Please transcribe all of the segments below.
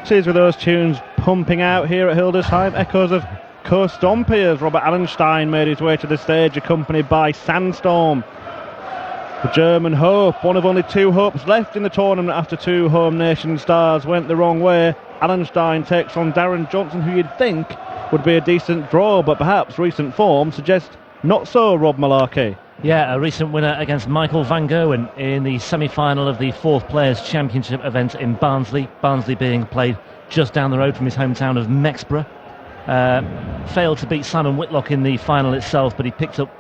80s with those tunes pumping out here at Hildesheim. Echoes of Co-Stompy as Robert Allenstein made his way to the stage, accompanied by Sandstorm. The German hope, one of only two hopes left in the tournament after two home nation stars went the wrong way. Allenstein takes on Darren Johnson, who you'd think would be a decent draw, but perhaps recent form suggests not so, Rob Malarkey. Yeah, a recent winner against Michael van Gerwen in the semi-final of the Fourth Players Championship event in Barnsley. Barnsley being played just down the road from his hometown of Mexborough. Failed to beat Simon Whitlock in the final itself, but he picked up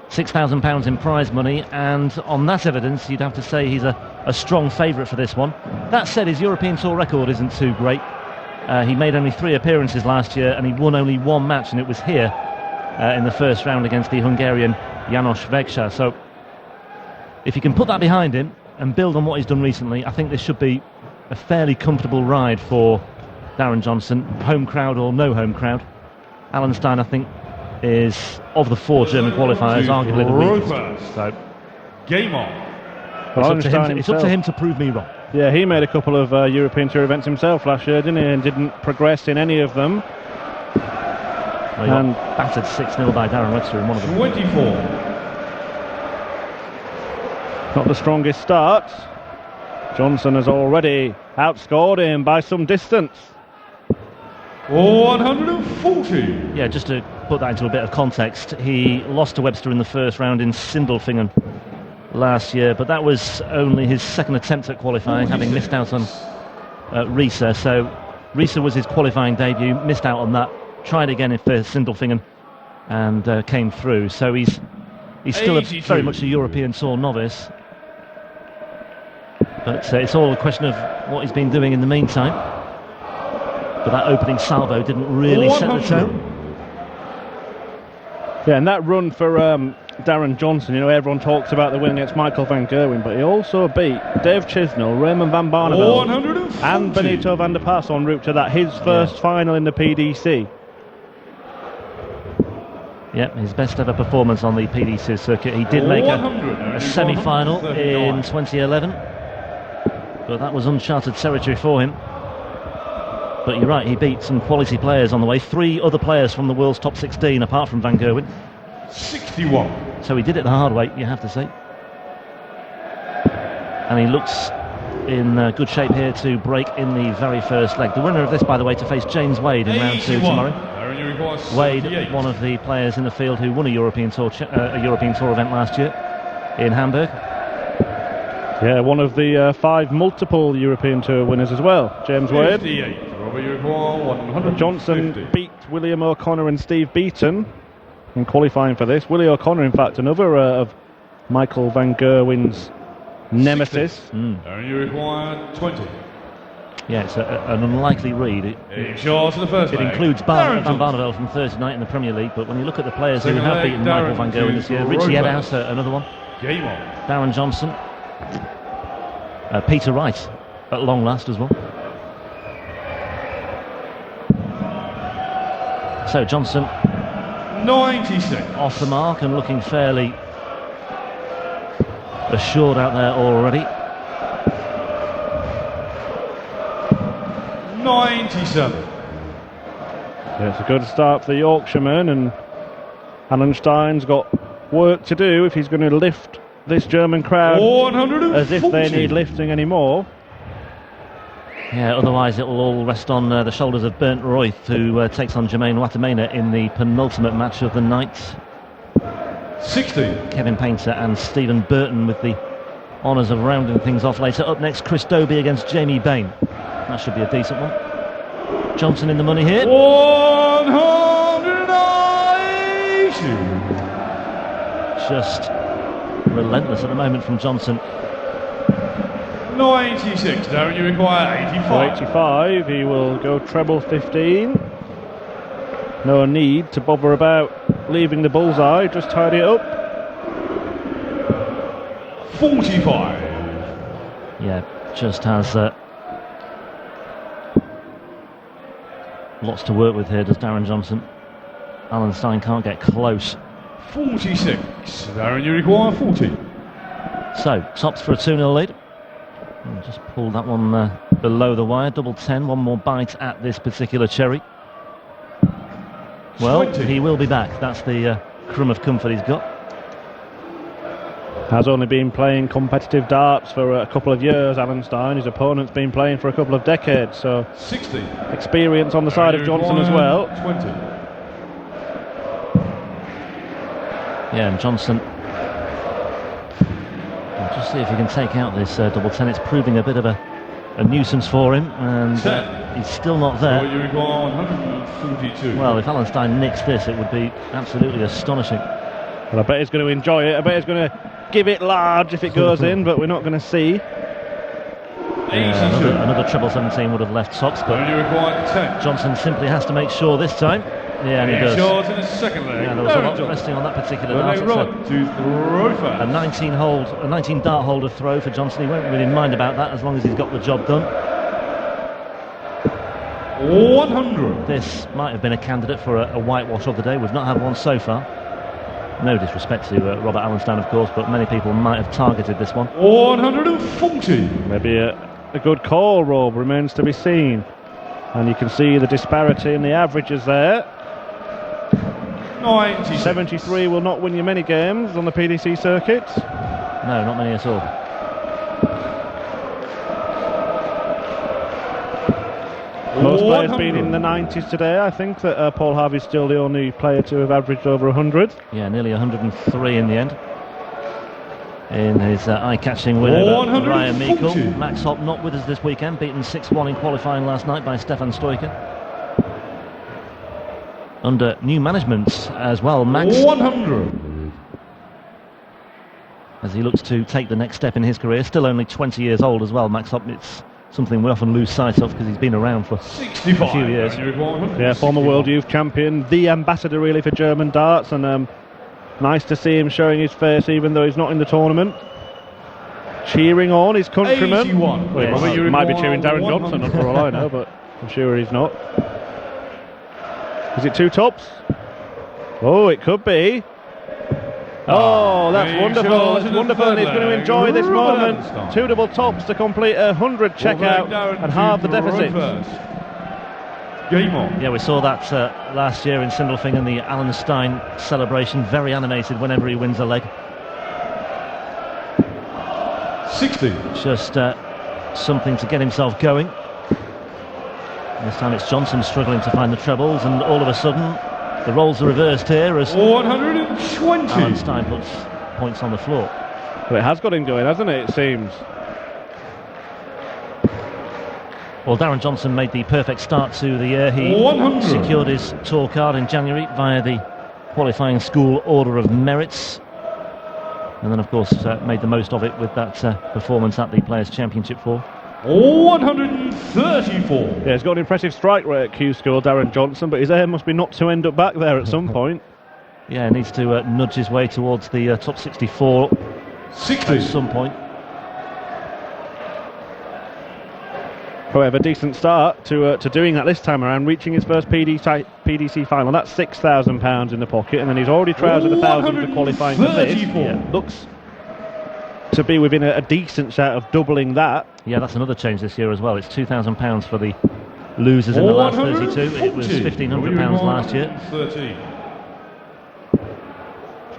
£6,000 in prize money, and on that evidence you'd have to say he's a strong favourite for this one. That said, his European Tour record isn't too great. He made only 3 appearances last year and he won only 1 match, and it was here in the first round against the Hungarian János Vegsa. So if he can put that behind him and build on what he's done recently, I think this should be a fairly comfortable ride for Darren Johnson, home crowd or no home crowd. Allenstein, I think, is, of the 4 German qualifiers, arguably the weakest. So game on. It's up to him to prove me wrong. Yeah, he made a couple of European Tour events himself last year, didn't he, and didn't progress in any of them. Well, he got battered 6-0 by Darren Webster in one of them. 24. Not the strongest start. Johnson has already outscored him by some distance. 140. Yeah, just to put that into a bit of context, he lost to Webster in the first round in Sindelfingen last year, but that was only his second attempt at qualifying, having missed out on Riesa. So Riesa was his qualifying debut, missed out on that, tried again for Sindelfingen and came through. So he's still very much a European Tour novice, but it's all a question of what he's been doing in the meantime. But that opening salvo didn't really set the tone. Yeah, and that run for Darren Johnson, you know, everyone talks about the win against Michael van Gerwen, but he also beat Dave Chisnell, Raymond van Barneveld and Benito van der Pas en route to that, his first final in the PDC. Yep, his best ever performance on the PDC circuit. He did make a semi-final in 2011, but that was uncharted territory for him. But you're right, he beat some quality players on the way. 3 other players from the world's top 16 apart from van Gerwen. 61. So he did it the hard way, you have to say. And he looks in good shape here to break in the very first leg. The winner of this, by the way, to face James Wade in round 2 tomorrow. Wade, one of the players in the field who won a European Tour event last year in Hamburg. Yeah, one of the 5 multiple European Tour winners as well, James Wade. Johnson beat William O'Connor and Steve Beaton in qualifying for this. Willie O'Connor, in fact, another of Michael van Gerwen's nemesis. You require 20. Yeah, it's an unlikely read. It includes Van Barneveld from Thursday night in the Premier League, but when you look at the players who have beaten Michael van Gerwen this year, Richie Edhouse, another one, Darren Johnson, Peter Wright at long last as well. So Johnson 96 off the mark and looking fairly assured out there already. 97. Yeah, it's a good start for the Yorkshireman, and Allenstein's got work to do if he's going to lift this German crowd as if they need lifting anymore. Yeah, otherwise it will all rest on the shoulders of Bernd Royth, who takes on Jermaine Watamena in the penultimate match of the night. 60. Kevin Painter and Stephen Burton with the honours of rounding things off later. Up next, Chris Dobie against Jamie Bain. That should be a decent one. Johnson in the money here. 180. Just relentless at the moment from Johnson. 96, Darren, you require 85. 85, he will go treble 15. No need to bother about leaving the bullseye, just tidy it up. 45. Yeah, just has lots to work with here, does Darren Johnson. Allenstein can't get close. 46, Darren, you require 40. So, tops for a 2-0 lead. And just pulled that one below the wire. Double 10, one more bite at this particular cherry. Well, 20. he will be back. That's the crumb of comfort he's got. Has only been playing competitive darts for a couple of years, Allenstein. His opponent's been playing for a couple of decades, so 60. experience on the side of Johnson as well. 20. Yeah, and Johnson, we'll just see if he can take out this double 10. It's proving a bit of a nuisance for him, and he's still not there. You require 142. Well, if Allenstein nicks this, it would be absolutely astonishing. Well, I bet he's going to enjoy it. I bet he's going to give it large if it goes in, but we're not going to see. Yeah, another treble 17 would have left tops, but You require 10. Johnson simply has to make sure this time. Yeah, and he does. Short in the second leg. Yeah, there was a lot resting on that particular dart. They It's run to throw a fast. 19 dart holder throw for Johnson. He won't really mind about that as long as he's got the job done. 100. This might have been a candidate for a whitewash of the day. We've not had one so far. No disrespect to Robert Allenstein, of course, but many people might have targeted this one. 140. Maybe a good call, Rob, remains to be seen. And you can see the disparity in the averages there. 90. 73 will not win you many games on the PDC circuit. No, not many at all. Most players been in the 90s today. I think that Paul Harvey's still the only player to have averaged over 100. Yeah, nearly 103 in the end. In his eye-catching win over Ryan Meikle. Max Hopp not with us this weekend, beaten 6-1 in qualifying last night by Stefan Stoiker. Under new management as well, Max. 100. As he looks to take the next step in his career, still only 20 years old as well, Max Hopp. It's something we often lose sight of because he's been around for 65. a few years. Yeah, former World Youth Champion, the ambassador really for German darts, and nice to see him showing his face even though he's not in the tournament. Cheering on his countrymen. 81. Well, Yes. he might be cheering Darren 100. Johnson for all I know, but I'm sure he's not. Is it two tops? Oh, it could be. Oh, that's big wonderful. shot That's in the wonderful. third He's going to leg. enjoy this Robert moment. Allenstein. Two double tops to complete 100 checkout Darren and halve the to throw deficit. first. Game on. Yeah, we saw that last year in Sindelfingen, the Allenstein celebration, very animated whenever he wins a leg. 60. Just something to get himself going. This time it's Johnson struggling to find the trebles, and all of a sudden the roles are reversed here as 120. Allenstein puts points on the floor. Well, it has got him going, hasn't it? It seems. Well, Darren Johnson made the perfect start to the year. He 100. secured his tour card in January via the qualifying school Order of Merits, and then of course made the most of it with that performance at the Players' Championship 4. 134. Yeah, he's got an impressive strike rate at Q School, Darren Johnson, but his aim must be not to end up back there at some point. Yeah, he needs to nudge his way towards the top 64 60. at some point. However, decent start to doing that this time around, reaching his first PDC final. That's £6,000 in the pocket, and then he's already trousered 1,000 for qualifying for this. 134. Yeah, looks to be within a decent shout of doubling that. Yeah, that's another change this year as well. It's £2,000 for the losers in the last 32. It was £1,500 last year. 13.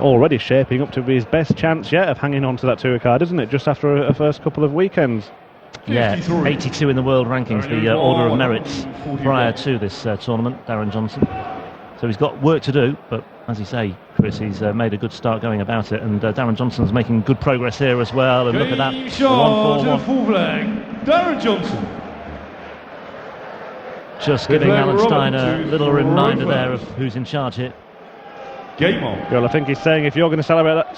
Already shaping up to be his best chance yet of hanging on to that tour card, isn't it? Just after a first couple of weekends. Yeah, 53. 82 in the world rankings, the Order of Merits prior to this tournament, Darren Johnson. So he's got work to do, but as you say, Chris, he's made a good start going about it, and Darren Johnson's making good progress here as well, and look at that, Game the shot to 1-4-1. full flag. Darren Johnson. Just giving Good play, Allenstein a Robert, little to reminder Robert. there of who's in charge here. Game on. Well, I think he's saying if you're going to celebrate like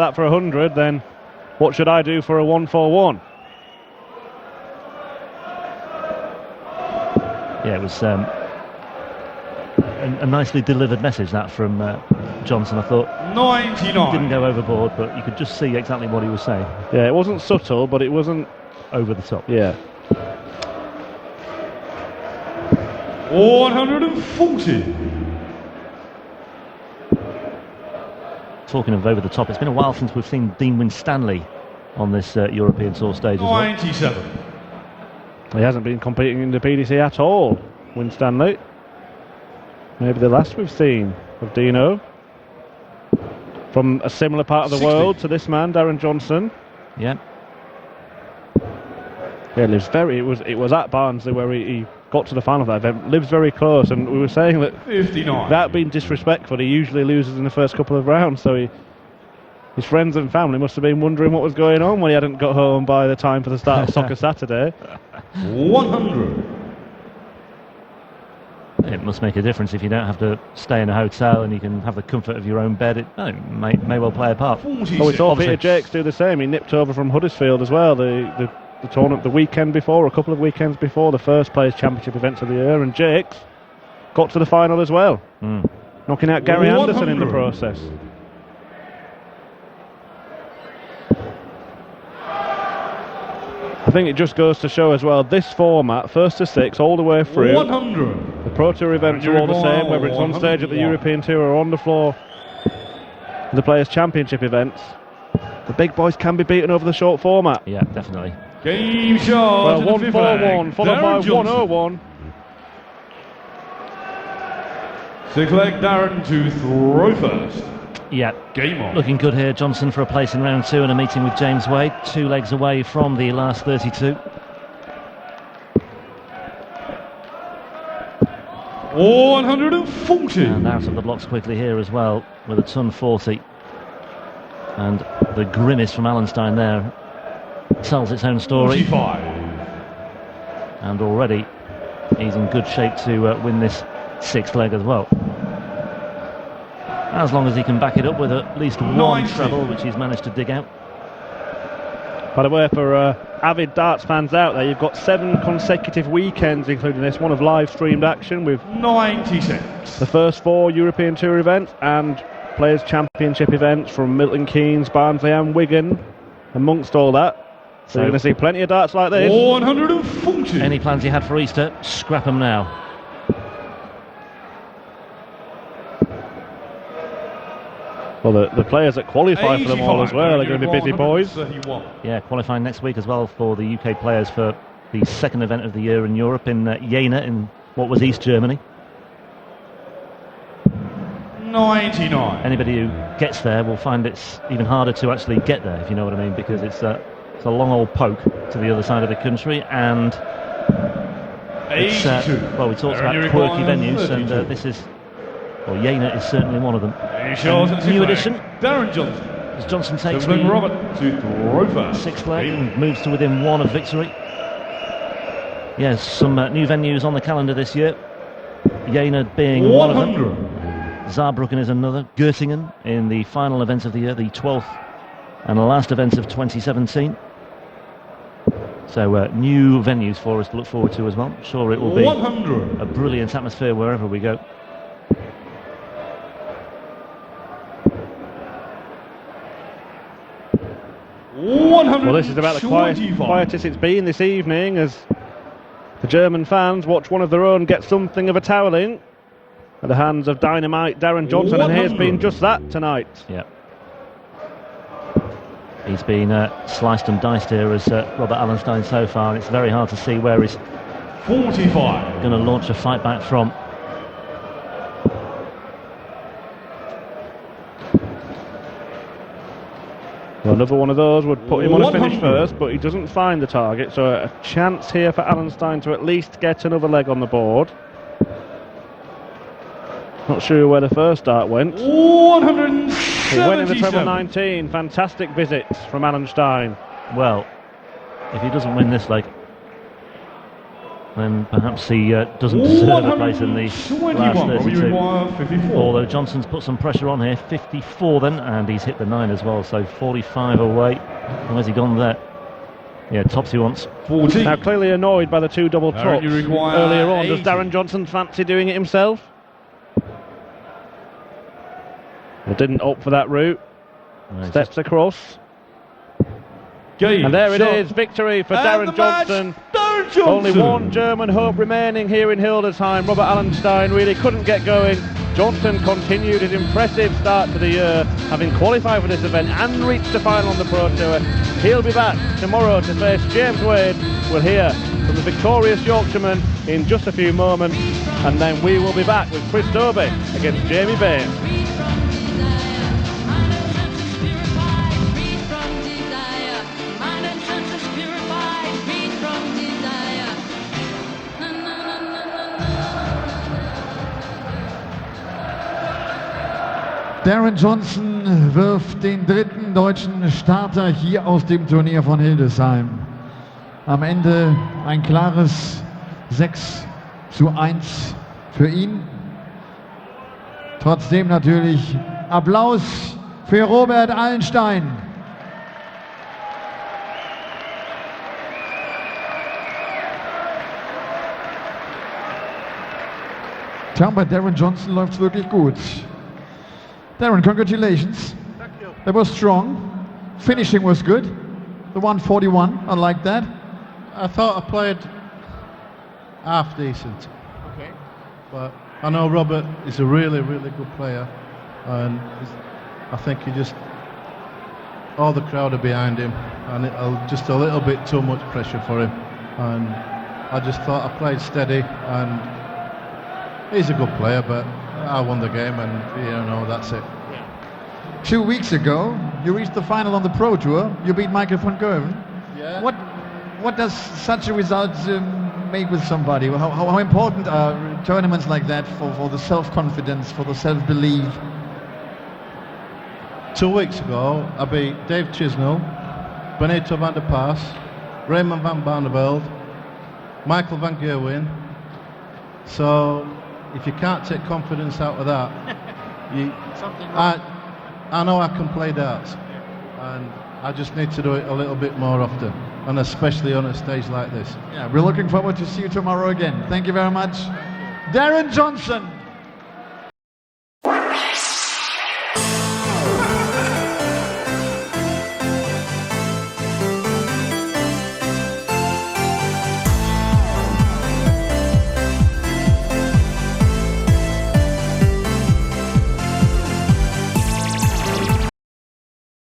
that for 100, then what should I do for a 141? Yeah, it was a nicely delivered message, that, from Johnson. I thought 99. didn't go overboard, but you could just see exactly what he was saying. Yeah, it wasn't subtle, but it wasn't Over the top. Yeah. 140. Talking of over the top, it's been a while since we've seen Dean Winstanley on this European Tour stage as well. 97. He hasn't been competing in the PDC at all, Winstanley. Maybe the last we've seen of Dino. From a similar part of the 60. world to this man, Darren Johnson. Yeah. Yeah, lives very. It was at Barnsley where he got to the final of that event. Lives very close, and we were saying that 59. that being disrespectful, he usually loses in the first couple of rounds. So his friends and family must have been wondering what was going on when he hadn't got home by the time for the start of Soccer Saturday. 100. It must make a difference if you don't have to stay in a hotel and you can have the comfort of your own bed. It may well play a part. 46. Oh, we saw Obviously. Peter Jakes do the same. He nipped over from Huddersfield as well. The tournament the weekend before, a couple of weekends before, the first Players Championship events of the year, and Jakes got to the final as well, knocking out Gary 100. Anderson in the process. I think it just goes to show as well, this format, first to six, all the way through. 100. The Pro Tour events are all the same, whether it's on stage at the 101. European Tour or on the floor in the Players Championship events. The big boys can be beaten over the short format. Yeah, definitely. Game shot. Well, to the fifth leg. 141 followed Darren by Johnson. 101. Sixth leg, Darren to throw first. Yeah, Game on. looking good here, Johnson, for a place in round 2 and a meeting with James Wade. 2 legs away from the last 32. 140. And out of the blocks quickly here as well with a ton 40. And the grimace from Allenstein there tells its own story. 45. And already he's in good shape to win this 6th leg as well. As long as he can back it up with at least one 90. treble, which he's managed to dig out. By the way, for avid darts fans out there, you've got 7 consecutive weekends, including this one, of live streamed action with 96. the first 4 European Tour events and Players Championship events from Milton Keynes, Barnsley and Wigan. Amongst all that, so you're going to see plenty of darts like this. 140. Any plans you had for Easter, scrap them now. Well, the players that qualify for them all as well are going to be busy boys. 131. Yeah, qualifying next week as well for the UK players for the second event of the year in Europe in Jena in what was East Germany. 99. Anybody who gets there will find it's even harder to actually get there, if you know what I mean, because it's a long old poke to the other side of the country, and it's, 82. well, we talked about Darren quirky requires venues, and 32. this is, well, Jena is certainly one of them. New addition. Darren Johnson. As Johnson takes Sixth leg, the Robert to throw first. 6th leg and moves to within 1 of victory. Yes, some new venues on the calendar this year. Jena being one of them. 100. Saarbrücken is another. Göttingen in the final event of the year, the 12th and the last event of 2017. So new venues for us to look forward to as well. Sure, it will be 100. a brilliant atmosphere wherever we go. Well, this is about the quietest it's been this evening as the German fans watch one of their own get something of a toweling at the hands of Dynamite Darren Johnson, and he has been just that tonight. Yeah. He's been sliced and diced here as Robert Allenstein so far, and it's very hard to see where he's 45. going to launch a fight back from. Well, another one of those would put him on a finish 100. first, but he doesn't find the target, so a chance here for Allenstein to at least get another leg on the board. Not sure where the first dart went. 177. He went in the treble 19. Fantastic visits from Allenstein. Well, if he doesn't win this leg, then perhaps he doesn't deserve a place in the last 32. 54. Although Johnson's put some pressure on here, 54 then, and he's hit the 9 as well, so 45 away. Where's he gone there? Yeah, tops he wants. 40. Now clearly annoyed by the 2 double Darren, tops you require earlier on. 80. Does Darren Johnson fancy doing it himself? Well, didn't opt for that route. No, Steps across. Game, And there it shot. is, victory for And Darren the match, Johnson. Darren Johnson. Only one German hope remaining here in Hildesheim. Robert Allenstein really couldn't get going. Johnson continued his impressive start to the year, having qualified for this event and reached the final on the Pro Tour. He'll be back tomorrow to face James Wade. We'll hear from the victorious Yorkshireman in just a few moments, and then we will be back with Chris Dobey against Jamie Bain. Darren Johnson wirft den dritten deutschen Starter hier aus dem Turnier von Hildesheim. Am Ende ein klares 6:1 für ihn. Trotzdem natürlich Applaus für Robert Allenstein. Tja, bei Darren Johnson läuft es wirklich gut. Darren, congratulations. Thank you. That was strong. Finishing was good. The 141, I like that. I thought I played half decent. Okay. But I know Robert is a really, really good player, and I think he just, all the crowd are behind him, and just a little bit too much pressure for him. And I just thought I played steady, and he's a good player, but I won the game, and that's it. 2 weeks ago, you reached the final on the Pro Tour. You beat Michael van Gerwen. Yeah. What does such a result make with somebody? How important are tournaments like that for the self-confidence, for the self-belief? 2 weeks ago, I beat Dave Chisnell, Benito van der Paas, Raymond van Barneveld, Michael van Gerwen. So, if you can't take confidence out of that, I know I can play darts, and I just need to do it a little bit more often, and especially on a stage like this. Yeah, we're looking forward to see you tomorrow again. Thank you very much. Darren Johnson.